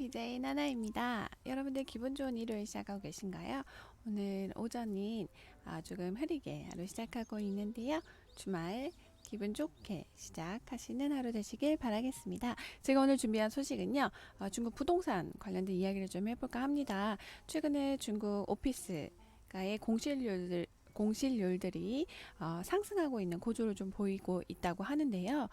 BJ 나나입니다. 여러분들 기분 좋은 일요일 시작하고 계신가요? 오늘 오전인 조금 흐리게 하루 시작하고 있는데요. 주말 기분 좋게 시작하시는 하루 되시길 바라겠습니다. 제가 오늘 준비한 소식은요. 중국 부동산 관련된 이야기를 좀 해볼까 합니다. 최근에 중국 오피스가의 공실률들이 상승하고 있는 구조를 좀 보이고 있다고 하는데요.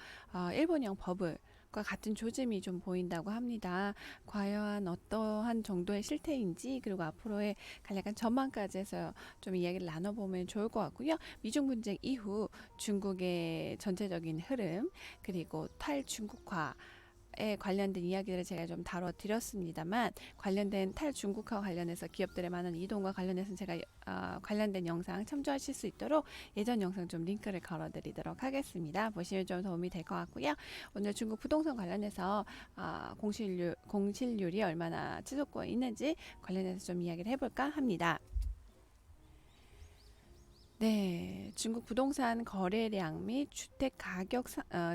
일본형 버블과 같은 조짐이 좀 보인다고 합니다. 과연 어떠한 정도의 실태인지 그리고 앞으로의 간략한 전망까지 해서 좀 이야기를 나눠보면 좋을 것 같고요. 미중 분쟁 이후 중국의 전체적인 흐름 그리고 탈중국화 에 관련된 이야기를 제가 좀 다뤄드렸습니다만 관련된 탈중국화 관련해서 기업들의 많은 이동과 관련해서 제가 관련된 영상 참조하실 수 있도록 예전 영상 좀 링크를 걸어드리도록 하겠습니다. 보시면 좀 도움이 될 것 같고요. 오늘 중국 부동산 관련해서 공실률이 얼마나 치솟고 있는지 관련해서 좀 이야기를 해볼까 합니다. 네, 중국 부동산 거래량 및 주택 가격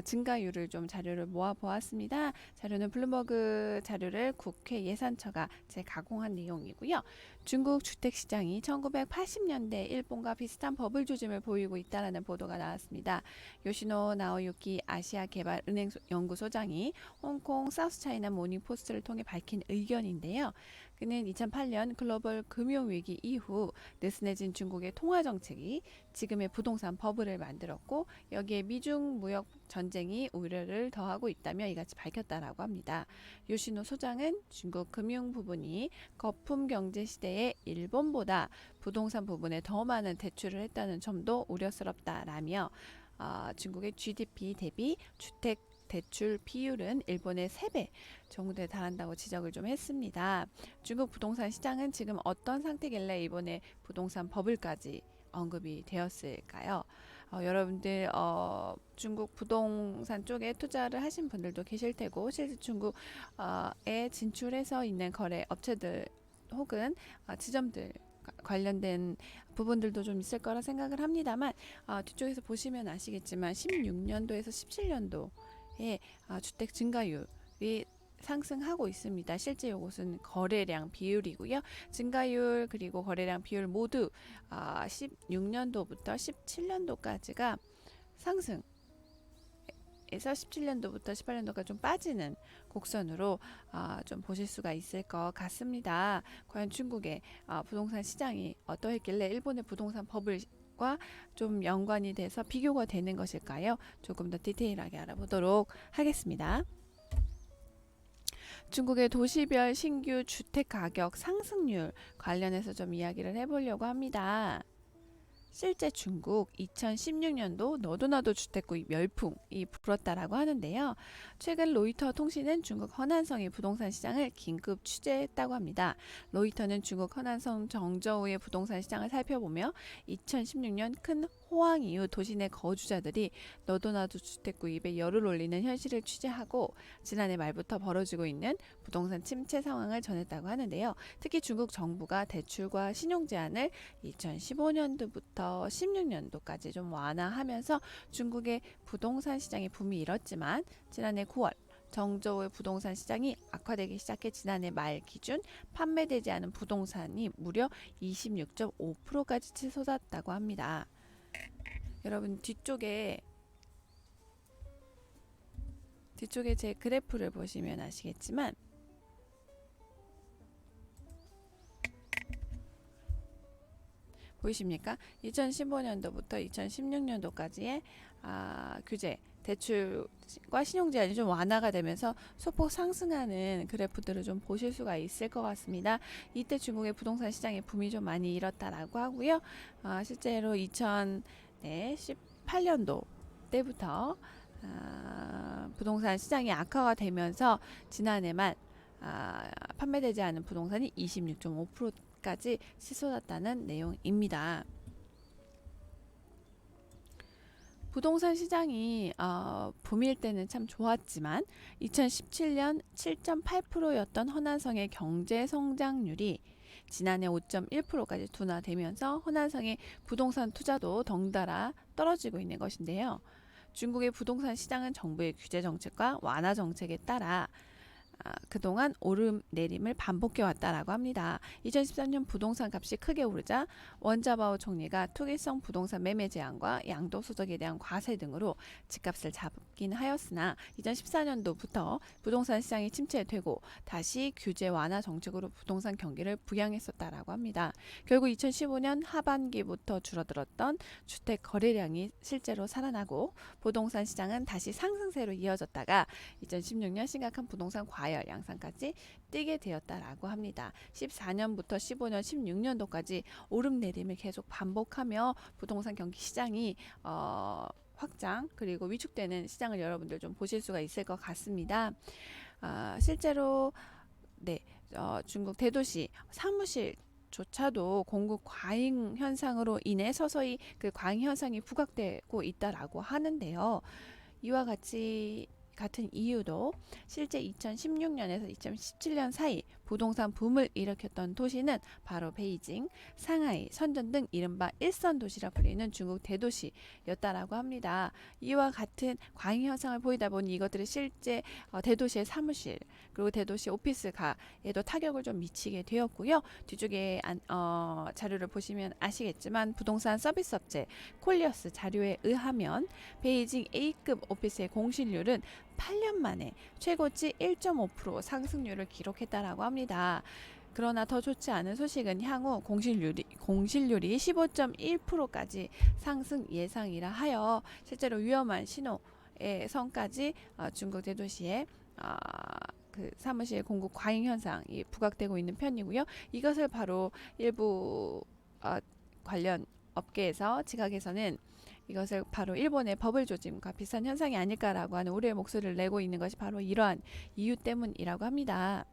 증가율을 좀 자료를 모아 보았습니다. 자료는 블룸버그 자료를 국회 예산처가 재가공한 내용이고요. 중국 주택 시장이 1980년대 일본과 비슷한 버블 조짐을 보이고 있다는 보도가 나왔습니다. 요시노 나오유키 아시아 개발 은행 연구소장이 홍콩 사우스차이나 모닝포스트를 통해 밝힌 의견인데요. 그는 2008년 글로벌 금융위기 이후 느슨해진 중국의 통화정책이 지금의 부동산 버블을 만들었고 여기에 미중 무역 전쟁이 우려를 더하고 있다며 이같이 밝혔다라고 합니다. 요시노 소장은 중국 금융 부분이 거품 경제 시대의 일본보다 부동산 부분에 더 많은 대출을 했다는 점도 우려스럽다라며 중국의 GDP 대비 주택 대출 비율은 일본의 3배 정도에 달한다고 지적을 좀 했습니다. 중국 부동산 시장은 지금 어떤 상태길래 이번에 부동산 버블까지 언급이 되었을까요? 여러분들 중국 부동산 쪽에 투자를 하신 분들도 계실 테고 실제 중국에 진출해서 있는 거래 업체들 혹은 지점들 관련된 부분들도 좀 있을 거라 생각을 합니다만 뒤쪽에서 보시면 아시겠지만 16년도에서 17년도 주택 증가율이 상승하고 있습니다. 실제 이것은 거래량 비율이고요. 증가율 그리고 거래량 비율 모두 16년도부터 17년도까지가 상승 에서 17년도부터 18년도가 좀 빠지는 곡선으로 좀 보실 수가 있을 것 같습니다. 과연 중국의 부동산 시장이 어떠했길래 일본의 부동산 버블과 좀 연관이 돼서 비교가 되는 것일까요? 조금 더 디테일하게 알아보도록 하겠습니다. 중국의 도시별 신규 주택 가격 상승률 관련해서 좀 이야기를 해보려고 합니다. 실제 중국 2016년도 너도나도 주택구입 열풍이 불었다라고 하는데요. 최근 로이터 통신은 중국 허난성의 부동산 시장을 긴급 취재했다고 합니다. 로이터는 중국 허난성 정저우의 부동산 시장을 살펴보며 2016년 큰 호황 이후 도시 내 거주자들이 너도나도 주택 구입에 열을 올리는 현실을 취재하고 지난해 말부터 벌어지고 있는 부동산 침체 상황을 전했다고 하는데요. 특히 중국 정부가 대출과 신용 제한을 2015년도부터 16년도까지 좀 완화하면서 중국의 부동산 시장의 붐이 일었지만 지난해 9월 정저우의 부동산 시장이 악화되기 시작해 지난해 말 기준 판매되지 않은 부동산이 무려 26.5%까지 치솟았다고 합니다. 여러분 뒤쪽에 제 그래프를 보시면 아시겠지만 보이십니까? 2015년도부터 2016년도까지의 규제, 대출과 신용 제한이 좀 완화가 되면서 소폭 상승하는 그래프들을 좀 보실 수가 있을 것 같습니다. 이때 중국의 부동산 시장의 붐이 좀 많이 일었다라고 하고요. 실제로 2018년도 때부터 부동산 시장이 악화가 되면서 지난해만 판매되지 않은 부동산이 26.5%까지 치솟았다는 내용입니다. 부동산 시장이 붐일 때는 참 좋았지만 2017년 7.8%였던 허난성의 경제 성장률이 지난해 5.1%까지 둔화되면서 허난성의 부동산 투자도 덩달아 떨어지고 있는 것인데요. 중국의 부동산 시장은 정부의 규제 정책과 완화 정책에 따라 그동안 오름 내림을 반복해 왔다라고 합니다. 2013년 부동산 값이 크게 오르자 원자바오 총리가 투기성 부동산 매매 제한과 양도 소득에 대한 과세 등으로 집값을 잡긴 하였으나 2014년도부터 부동산 시장이 침체되고 다시 규제 완화 정책으로 부동산 경기를 부양했었다라고 합니다. 결국 2015년 하반기부터 줄어들었던 주택 거래량이 실제로 살아나고 부동산 시장은 다시 상승세로 이어졌다가 2016년 심각한 부동산 과열 양상까지 뛰게 되었다라고 합니다. 14년부터 15년, 16년도까지 오름내림을 계속 반복하며 부동산 경기 시장이 확장 그리고 위축되는 시장을 여러분들 좀 보실 수가 있을 것 같습니다. 실제로 중국 대도시 사무실 조차도 공급 과잉 현상으로 인해 서서히 그 과잉 현상이 부각되고 있다라고 하는데요. 이와 같은 이유도 실제 2016년에서 2017년 사이 부동산 붐을 일으켰던 도시는 바로 베이징, 상하이, 선전 등 이른바 일선 도시라 불리는 중국 대도시였다라고 합니다. 이와 같은 과잉 현상을 보이다 보니 이것들이 실제 대도시의 사무실 그리고 대도시 오피스가에도 타격을 좀 미치게 되었고요. 뒤쪽에 자료를 보시면 아시겠지만 부동산 서비스 업체 콜리어스 자료에 의하면 베이징 A급 오피스의 공실률은 8년 만에 최고치 1.5% 상승률을 기록했다라고 합니다. 그러나 더 좋지 않은 소식은 향후 공실률이 15.1%까지 상승 예상이라 하여 실제로 위험한 신호의 선까지 중국 대도시의 그 사무실 공급 과잉 현상이 부각되고 있는 편이고요. 이것을 바로 일부 관련 업계에서 지각에서는 이것을 바로 일본의 버블 조짐과 비슷한 현상이 아닐까라고 하는 우려의 목소리를 내고 있는 것이 바로 이러한 이유 때문이라고 합니다.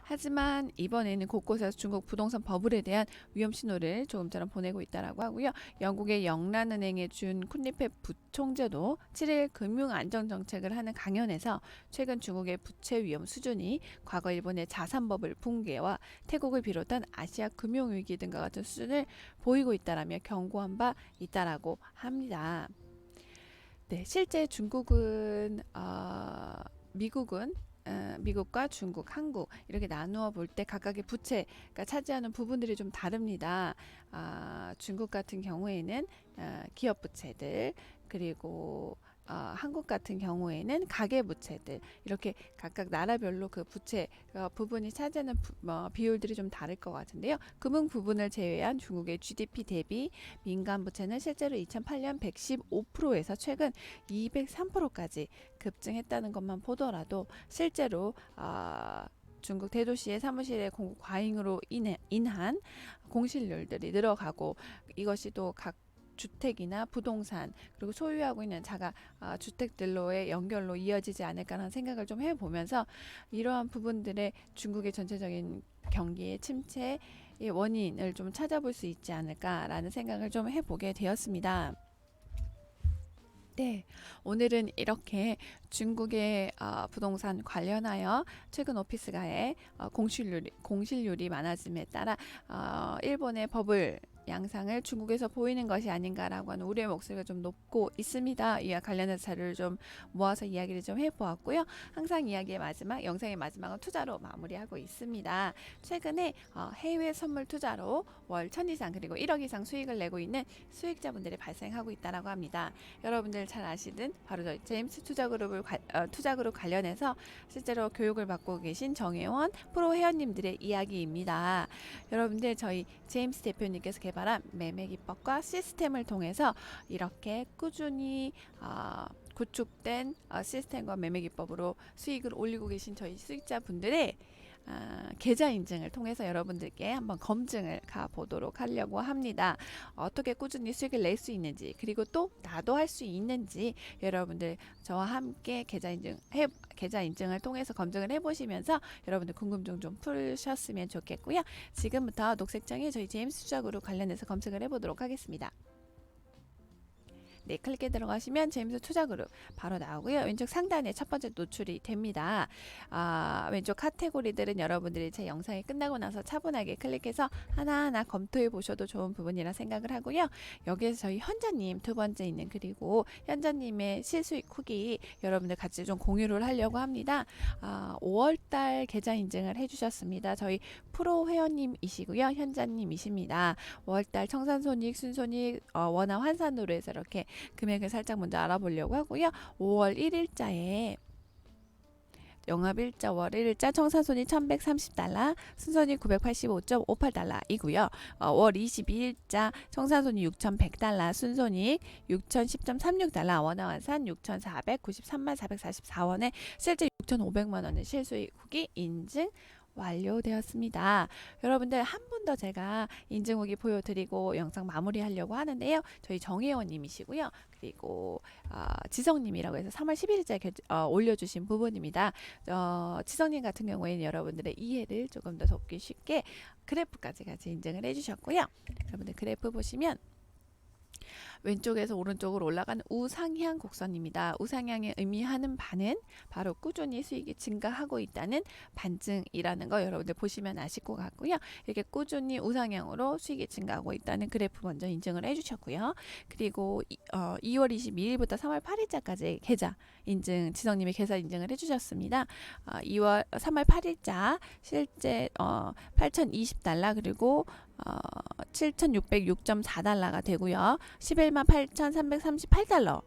하지만 이번에는 곳곳에서 중국 부동산 버블에 대한 위험 신호를 조금처럼 보내고 있다라고 하고요. 영국의 영란은행의 준 쿤리페 부총재도 7일 금융안정정책을 하는 강연에서 최근 중국의 부채 위험 수준이 과거 일본의 자산 버블 붕괴와 태국을 비롯한 아시아 금융위기 등과 같은 수준을 보이고 있다라며 경고한 바 있다라고 합니다. 네, 실제 중국은 미국과 중국, 한국 이렇게 나누어 볼 때 각각의 부채가 차지하는 부분들이 좀 다릅니다. 중국 같은 경우에는 기업 부채들 그리고 한국 같은 경우에는 가계 부채들 이렇게 각각 나라별로 그 부채 부분이 차지하는 비율들이 좀 다를 것 같은데요. 금융 부분을 제외한 중국의 GDP 대비 민간 부채는 실제로 2008년 115%에서 최근 203%까지 급증했다는 것만 보더라도 실제로 중국 대도시의 사무실의 공급 과잉으로 인한 공실률들이 늘어가고 이것이 또 각 주택이나 부동산 그리고 소유하고 있는 자가 주택들로의 연결로 이어지지 않을까라는 생각을 좀 해보면서 이러한 부분들의 중국의 전체적인 경기의 침체의 원인을 좀 찾아볼 수 있지 않을까라는 생각을 좀 해보게 되었습니다. 네, 오늘은 이렇게 중국의 부동산 관련하여 최근 오피스가의 공실률이 많아짐에 따라 일본의 버블 양상을 중국에서 보이는 것이 아닌가라고 하는 우려의 목소리가 좀 높고 있습니다. 이와 관련해서 자료를 좀 모아서 이야기를 좀 해보았고요. 항상 이야기의 마지막, 영상의 마지막은 투자로 마무리하고 있습니다. 최근에 해외 선물 투자로 월 1000 이상 그리고 1억 이상 수익을 내고 있는 수익자분들이 발생하고 있다고 합니다. 여러분들 잘 아시는 바로 저희 제임스 투자그룹 관련해서 실제로 교육을 받고 계신 정혜원 프로 회원님들의 이야기입니다. 여러분들 저희 제임스 대표님께서 개발한 매매 기법과 시스템을 통해서 이렇게 꾸준히 구축된 시스템과 매매 기법으로 수익을 올리고 계신 저희 수익자분들의 계좌 인증을 통해서 여러분들께 한번 검증을 가보도록 하려고 합니다. 어떻게 꾸준히 수익을 낼 수 있는지 그리고 또 나도 할 수 있는지 여러분들 저와 함께 계좌 인증을 통해서 검증을 해보시면서 여러분들 궁금증 좀 푸셨으면 좋겠고요. 지금부터 녹색창에 저희 제임스 투자그룹 관련해서 검색을 해보도록 하겠습니다. 네, 클릭해 들어가시면 제임스 투자 그룹 바로 나오고요. 왼쪽 상단에 첫 번째 노출이 됩니다. 왼쪽 카테고리들은 여러분들이 제 영상이 끝나고 나서 차분하게 클릭해서 하나하나 검토해 보셔도 좋은 부분이라 생각을 하고요. 여기에서 저희 현자님 두 번째 있는 그리고 현자님의 실수익 후기 여러분들 같이 좀 공유를 하려고 합니다. 5월달 계좌 인증을 해주셨습니다. 저희 프로 회원님이시고요. 현자님이십니다. 5월달 청산손익, 순손익, 원화 환산으로 해서 이렇게 금액을 살짝 먼저 알아보려고 하고요. 5월 1일자에 영업일자 월일자 청산손익 1130달러, 순손익 985.58달러이고요. 월 22일자 청산손익 6100달러, 순손익 6010.36달러, 원화환산 6493만 444원에 실제 6500만원의 실수익 후기 인증 완료되었습니다. 여러분들 한 분 더 제가 인증 후기 보여드리고 영상 마무리하려고 하는데요. 저희 정혜원님이시고요. 그리고 지성님이라고 해서 3월 11일째 올려주신 부분입니다. 지성님 같은 경우에는 여러분들의 이해를 조금 더 돕기 쉽게 그래프까지 같이 인증을 해주셨고요. 여러분들 그래프 보시면 왼쪽에서 오른쪽으로 올라가는 우상향 곡선입니다. 우상향의 의미하는 바는 바로 꾸준히 수익이 증가하고 있다는 반증이라는 거 여러분들 보시면 아실 것 같고요. 이렇게 꾸준히 우상향으로 수익이 증가하고 있다는 그래프 먼저 인증을 해주셨고요. 그리고 2월 22일부터 3월 8일자까지 계좌 인증, 지성님이 계좌 인증을 해주셨습니다. 3월 8일자 실제 8,020달러 그리고 7,606.4달러가 되고요. 11만 8,338달러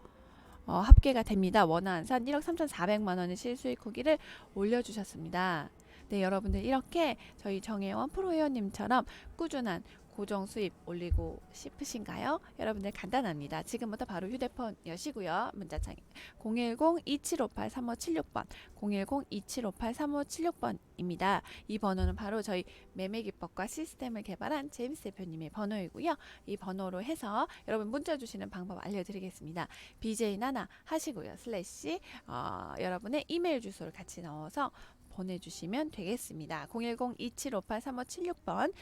합계가 됩니다. 원화환산 1억 3,400만원의 실수익 후기를 올려주셨습니다. 네, 여러분들 이렇게 저희 정혜원 프로회원님처럼 꾸준한 고정 수입 올리고 싶으신가요? 여러분들 간단합니다. 지금부터 바로 휴대폰 여시고요. 문자창 010-2758-3576번 010-2758-3576번입니다. 이 번호는 바로 저희 매매 기법과 시스템을 개발한 제임스 대표님의 번호이고요. 이 번호로 해서 여러분 문자 주시는 방법 알려드리겠습니다. BJ나나 하시고요. 슬래시 여러분의 이메일 주소를 같이 넣어서 보내주시면 되겠습니다. 010-2758-3576번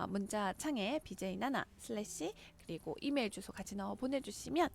문자 창에 BJ나나 슬래시 그리고 이메일 주소 같이 넣어 보내주시면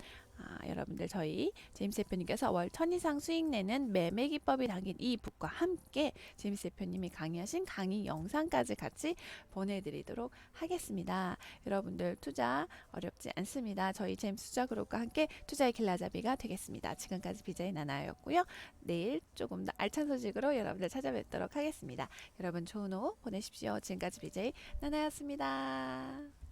여러분들 저희 제임스 대표님께서 월 1000 이상 수익 내는 매매 기법이 담긴 이 북과 함께 제임스 대표님이 강의하신 강의 영상까지 같이 보내드리도록 하겠습니다. 여러분들 투자 어렵지 않습니다. 저희 제임스 투자그룹과 함께 투자의 길라잡이가 되겠습니다. 지금까지 BJ 나나였고요. 내일 조금 더 알찬 소식으로 여러분들 찾아뵙도록 하겠습니다. 여러분 좋은 오후 보내십시오. 지금까지 BJ 나나였습니다.